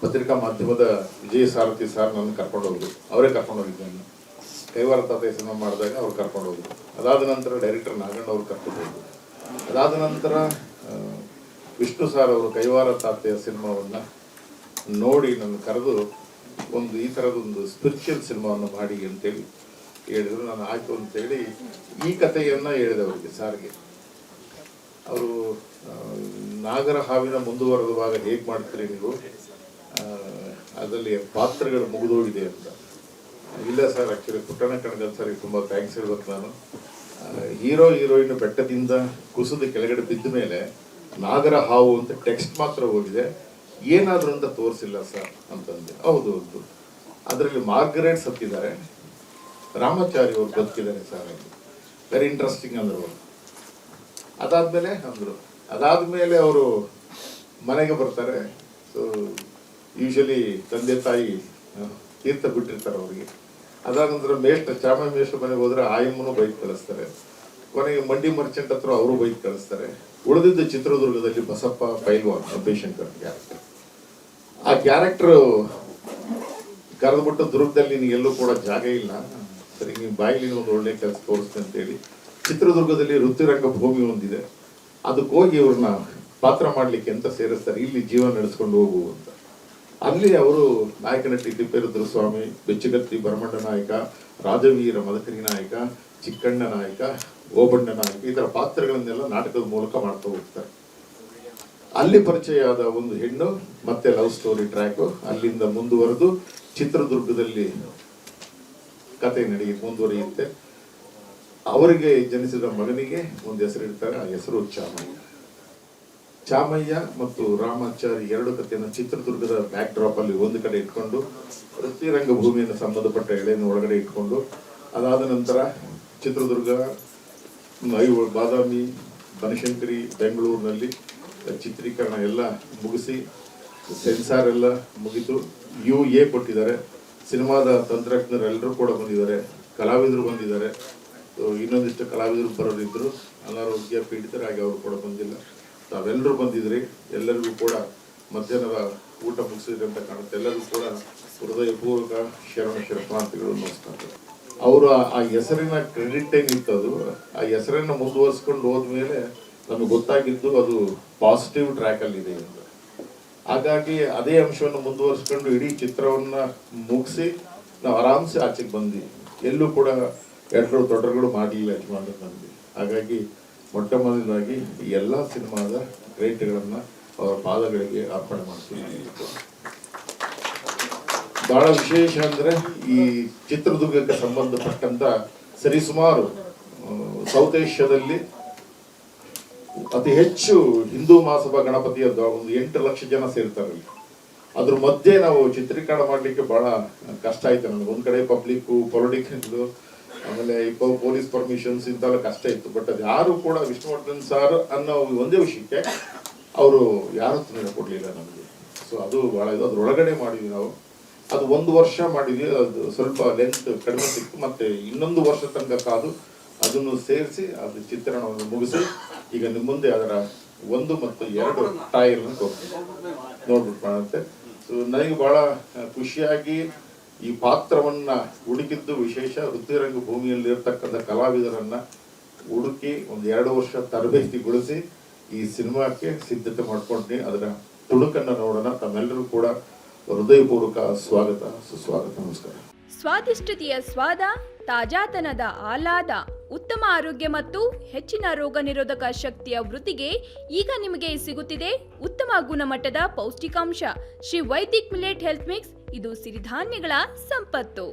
ಪತ್ರಿಕಾ ಮಾಧ್ಯಮದ ವಿಜಯ ಸಾರಥಿ ಸರ್ ನನ್ನ ಕರ್ಕೊಂಡು ಹೋದ್ರು, ಅವರೇ ಕರ್ಕೊಂಡು ಹೋಗಿದ್ದು ನಾನು. ಕೈವಾರ ತಾತೆ ಸಿನಿಮಾ ಮಾಡಿದಾಗ ಅವ್ರು ಕರ್ಕೊಂಡು ಹೋದ್ರು. ಅದಾದ ನಂತರ ಡೈರೆಕ್ಟರ್ ನಾಗಣ್ಣ ಅವ್ರು ಕರ್ಕೊಂಡು ಹೋದ್ರು. ಅದಾದ ನಂತರ ವಿಷ್ಣು ಸಾರ್ ಅವರು ಕೈವಾರ ತಾತೆಯ ಸಿನಿಮಾವನ್ನು ನೋಡಿ ನನ್ನ ಕರೆದು ಒಂದು ಈ ಥರದೊಂದು ಸ್ಪಿರಿಚುವಲ್ ಸಿನಿಮಾವನ್ನು ಮಾಡಿ ಅಂತೇಳಿ ಹೇಳಿದರು. ನಾನು ಆಯಿತು ಅಂತೇಳಿ ಈ ಕಥೆಯನ್ನು ಹೇಳಿದೆ ಅವರಿಗೆ, ಸಾರ್ಗೆ. ಅವರು ನಾಗರ ಹಾವಿನ ಮುಂದುವರೆದ ಭಾಗ ಹೇಗೆ ಮಾಡ್ತೀರಿ ನೀವು, ಅದರಲ್ಲಿ ಪಾತ್ರಗಳು ಮುಗಿದೋಗಿದೆ ಅಂತ. ಇಲ್ಲ ಸರ್, ಆ್ಯಕ್ಚುಲಿ ಪುಟ್ಟಣ ಕಣಗಲ್ ಸರಿಗೆ ತುಂಬ ಥ್ಯಾಂಕ್ಸ್ ಹೇಳ್ಬೇಕು ನಾನು. ಹೀರೋ ಹೀರೋಯಿನ್ ಬೆಟ್ಟದಿಂದ ಕುಸಿದು ಕೆಳಗಡೆ ಬಿದ್ದ ಮೇಲೆ ನಾಗರ ಹಾವು ಅಂತ ಟೆಕ್ಸ್ಟ್ ಮಾತ್ರ ಹೋಗಿದೆ, ಏನಾದರೂ ಅಂತ ತೋರಿಸಿಲ್ಲ ಸರ್ ಅಂತಂದೆ. ಹೌದು ಹೌದು, ಅದರಲ್ಲಿ ಮಾರ್ಗರೇಟ್ ಸತ್ತಿದ್ದಾರೆ, ರಾಮಾಚಾರಿ ಅವರು ಬದುಕಿದ್ದಾರೆ ಸರ್ ಅಂತ. ವೆರಿ ಇಂಟ್ರೆಸ್ಟಿಂಗ್ ಅಂದರು ಅವರು. ಅದಾದಮೇಲೆ ಅವರು ಮನೆಗೆ ಬರ್ತಾರೆ. ಸೊ ಯೂಶಲಿ ತಂದೆ ತಾಯಿ ತೀರ್ಥ ಬಿಟ್ಟಿರ್ತಾರೆ ಅವರಿಗೆ. ಅದಾದ ನಂತರ ಚಾಮಯ್ಯ ಮೇಷ್ಟ್ರ ಮನೆಗೆ ಹೋದರೆ ಆಯಮ್ಮನೂ ಬೈಕ್ ಕಳಿಸ್ತಾರೆ. ಕೊನೆಗೆ ಮಂಡಿ ಮರ್ಚೆಂಟ್ ಹತ್ರ ಅವರು ಬೈಕ್ ಕಳಿಸ್ತಾರೆ. ಉಳಿದಿದ್ದ ಚಿತ್ರದುರ್ಗದಲ್ಲಿ ಬಸಪ್ಪ ಪೈಲ್ವಾನ್ ಅಭಯಶಂಕರ್ ಕ್ಯಾರೆಕ್ಟರ್. ಆ ಕ್ಯಾರೆಕ್ಟರ್ ಕರೆದ್ಬಿಟ್ಟು ದುರ್ಗದಲ್ಲಿ ನಿನಗೆಲ್ಲೂ ಕೂಡ ಜಾಗ ಇಲ್ಲ, ಸರಿ ನೀವು ಬಾಯಿಲಿ ಒಂದು ಒಳ್ಳೆ ಕೆಲಸ ತೋರಿಸ್ತೆ ಅಂತೇಳಿ ಚಿತ್ರದುರ್ಗದಲ್ಲಿ ವೃತ್ತಿರಂಗ ಭೂಮಿ ಒಂದಿದೆ, ಅದಕ್ಕೆ ಹೋಗಿ ಇವ್ರನ್ನ ಪಾತ್ರ ಮಾಡಲಿಕ್ಕೆ ಅಂತ ಸೇರಿಸ್ತಾರೆ, ಇಲ್ಲಿ ಜೀವನ ನಡೆಸ್ಕೊಂಡು ಹೋಗು ಅಂತ. ಅಲ್ಲಿ ಅವರು ನಾಯಕ ನಟಿ ತಿಪ್ಪೇರುದ್ರಸ್ವಾಮಿ, ಬೆಚ್ಚಗತ್ತಿ ಭರಮಣ್ಣ ನಾಯಕ, ರಾಜವೀರ ಮದಕರಿ ನಾಯಕ, ಚಿಕ್ಕಣ್ಣ ನಾಯಕ, ಓಬಣ್ಣ ನಾಯಕ, ಈ ಥರ ಪಾತ್ರಗಳನ್ನೆಲ್ಲ ನಾಟಕದ ಮೂಲಕ ಮಾಡ್ತಾ ಹೋಗ್ತಾರೆ. ಅಲ್ಲಿ ಪರಿಚಯ ಆದ ಒಂದು ಹೆಣ್ಣು ಮತ್ತೆ ಲವ್ ಸ್ಟೋರಿ ಟ್ರ್ಯಾಕು. ಅಲ್ಲಿಂದ ಮುಂದುವರೆದು ಚಿತ್ರದುರ್ಗದಲ್ಲಿ ಕತೆ ಮುಂದುವರಿಯುತ್ತೆ. ಅವರಿಗೆ ಜನಿಸಿದ ಮಗನಿಗೆ ಒಂದು ಹೆಸರಿಡ್ತಾರೆ, ಆ ಹೆಸರು ಚಾಮಯ್ಯ ಮತ್ತು ರಾಮಾಚಾರಿ ಎರಡು ಕಥೆಯನ್ನು ಚಿತ್ರದುರ್ಗದ ಬ್ಯಾಕ್ ಡ್ರಾಪ್ ಅಲ್ಲಿ ಒಂದು ಕಡೆ ಇಟ್ಕೊಂಡು, ವೃತ್ತಿರಂಗ ಭೂಮಿಯನ್ನು ಸಂಬಂಧಪಟ್ಟ ಎಳೆಯನ್ನು ಒಳಗಡೆ ಇಟ್ಕೊಂಡು, ಅದಾದ ನಂತರ ಚಿತ್ರದುರ್ಗ, ಬಾದಾಮಿ, ಬನಶಂಕರಿ, ಬೆಂಗಳೂರಿನಲ್ಲಿ ಚಿತ್ರೀಕರಣ ಎಲ್ಲ ಮುಗಿಸಿ ಸೆನ್ಸಾರ್ ಎಲ್ಲ ಮುಗಿತು. UA ಕೊಟ್ಟಿದ್ದಾರೆ. ಸಿನಿಮಾದ ತಂತ್ರಜ್ಞರೆಲ್ಲರೂ ಕೂಡ ಬಂದಿದ್ದಾರೆ, ಕಲಾವಿದರು ಬಂದಿದ್ದಾರೆ. ಇನ್ನೊಂದಿಷ್ಟು ಕಲಾವಿದರು ಬರೋರಿದ್ದರು, ಅನಾರೋಗ್ಯ ಪೀಡಿತರಾಗಿ ಅವರು ಕೂಡ ಬಂದಿಲ್ಲ. ತಾವೆಲ್ಲರೂ ಬಂದಿದ್ರಿ. ಎಲ್ಲರಿಗೂ ಕೂಡ ಮಧ್ಯಾಹ್ನದ ಊಟ ಮುಗಿಸಿದ್ರಿ ಅಂತ ಕಾಣುತ್ತೆ. ಎಲ್ಲರಿಗೂ ಕೂಡ ಹೃದಯಪೂರ್ವಕ ಶರಣಾರ್ಥಿಗಳು, ನಮಸ್ಕಾರ. ಅವರು ಆ ಹೆಸರಿನ ಕ್ರೆಡಿಟ್ ಏನಿತ್ತು, ಅದು ಆ ಹೆಸರನ್ನು ಮುಂದುವರಿಸ್ಕೊಂಡು ಹೋದ್ಮೇಲೆ ನಮಗೆ ಗೊತ್ತಾಗಿದ್ದು ಅದು ಪಾಸಿಟಿವ್ ಟ್ರ್ಯಾಕಲ್ಲಿದೆ ಅಂತ. ಹಾಗಾಗಿ ಅದೇ ಅಂಶವನ್ನು ಮುಂದುವರಿಸ್ಕೊಂಡು ಇಡೀ ಚಿತ್ರವನ್ನು ಮುಗಿಸಿ ನಾವು ಆರಾಮ್ಸೆ ಆಚೆಗೆ ಬಂದ್ವಿ. ಎಲ್ಲೂ ಕೂಡ ಎರಡರು ತೊಡರುಗಳು ಮಾಡಲಿಲ್ಲ ಯಜಮಾನರು ನಮಗೆ. ಹಾಗಾಗಿ ಮೊಟ್ಟ ಮೊದಲದಾಗಿ ಈ ಎಲ್ಲ ಸಿನಿಮಾದ ಕ್ರೆಡಿಟ್ಗಳನ್ನು ಅವರ ಪಾದಗಳಿಗೆ ಅರ್ಪಣೆ ಮಾಡ್ತೀವಿ. ಬಹಳ ವಿಶೇಷ ಅಂದರೆ ಈ ಚಿತ್ರದುರ್ಗಕ್ಕೆ ಸಂಬಂಧಪಟ್ಟಂತ ಸರಿಸುಮಾರು ಸೌತ್ ಏಷ್ಯಾದಲ್ಲಿ ಅತಿ ಹೆಚ್ಚು ಹಿಂದೂ ಮಹಾಸಭಾ ಗಣಪತಿಯ ಒಂದು 8 ಲಕ್ಷ ಜನ ಸೇರ್ತಾರೆ. ಅದ್ರ ಮಧ್ಯೆ ನಾವು ಚಿತ್ರೀಕರಣ ಮಾಡಲಿಕ್ಕೆ ಬಹಳ ಕಷ್ಟ ಆಯ್ತು ನನಗೆ. ಒಂದು ಕಡೆ ಪಬ್ಲಿಕ್ಕು, ಪೊಲಿಟಿಕ್ಸ್, ಆಮೇಲೆ ಪೊಲೀಸ್ ಪರ್ಮಿಷನ್ಸ್ ಇಂತೆಲ್ಲ ಕಷ್ಟ ಇತ್ತು. ಬಟ್ ಅದು ಯಾರು ಕೂಡ ವಿಷ್ಣುವರ್ಧನ್ ಸರ್ ಅನ್ನೋ ಒಂದೇ ವಿಷಯಕ್ಕೆ ಅವರು ಯಾರು ತೊಂದರೆ ಕೊಡಲಿಲ್ಲ ನಮಗೆ. ಸೊ ಅದು ಭಾಳ ಇದು. ಅದ್ರೊಳಗಡೆ ಮಾಡಿದ್ವಿ ನಾವು. ಅದು 1 ವರ್ಷ ಮಾಡಿದ್ವಿ. ಅದು ಸ್ವಲ್ಪ ಲೆಂತ್ ಕಡಿಮೆ ಸಿಕ್ತು. ಮತ್ತೆ ಇನ್ನೊಂದು ವರ್ಷ ತನಕ ಕಾದು ಅದನ್ನು ಸೇರಿಸಿ ಅದು ಚಿತ್ರಣವನ್ನು ಮುಗಿಸಿ ಈಗ ನಿಮ್ಮ ಮುಂದೆ ಅದರ 1 ಮತ್ತು 2 ಟ್ರಯಲ್ನ ನೋಡ್ಬಿಟ್ಟು ಕಾಣುತ್ತೆ. ಸೊ ನನಗೆ ಬಹಳ ಖುಷಿಯಾಗಿ ಈ ಪಾತ್ರವನ್ನ ಹುಡುಕಿದ್ದು ವಿಶೇಷ. ವೃತ್ತಿರಂಗ ಭೂಮಿಯಲ್ಲಿ ಇರ್ತಕ್ಕಂಥ ಕಲಾವಿದರನ್ನ ಹುಡುಕಿ 1-2 ವರ್ಷ ತರಬೇತಿಗೊಳಿಸಿ ಈ ಸಿನಿಮಾಕ್ಕೆ ಸಿದ್ಧತೆ ಮಾಡ್ಕೊಂಡ್ನಿ. ಅದರ ತುಣುಕನ್ನು ನೋಡೋಣ. ತಮ್ಮೆಲ್ಲರೂ ಕೂಡ ಹೃದಯಪೂರ್ವಕ ಸ್ವಾಗತ, ಸುಸ್ವಾಗತ, ನಮಸ್ಕಾರ. ಸ್ವಾದಿಷ್ಟತೆಯ ಸ್ವಾದ, ತಾಜಾತನದ ಆಹ್ಲಾದ, ಉತ್ತಮ ಆರೋಗ್ಯ ಮತ್ತು ಹೆಚ್ಚಿನ ರೋಗ ನಿರೋಧಕ ಶಕ್ತಿಯ ವೃದ್ಧಿಗೆ ಈಗ ನಿಮಗೆ ಸಿಗುತ್ತಿದೆ ಉತ್ತಮ ಗುಣಮಟ್ಟದ ಪೌಷ್ಟಿಕಾಂಶ. Shri Vaidik millet health mix. ಇದು ಸಿರಿಧಾನ್ಯಗಳ ಸಂಪತ್ತು.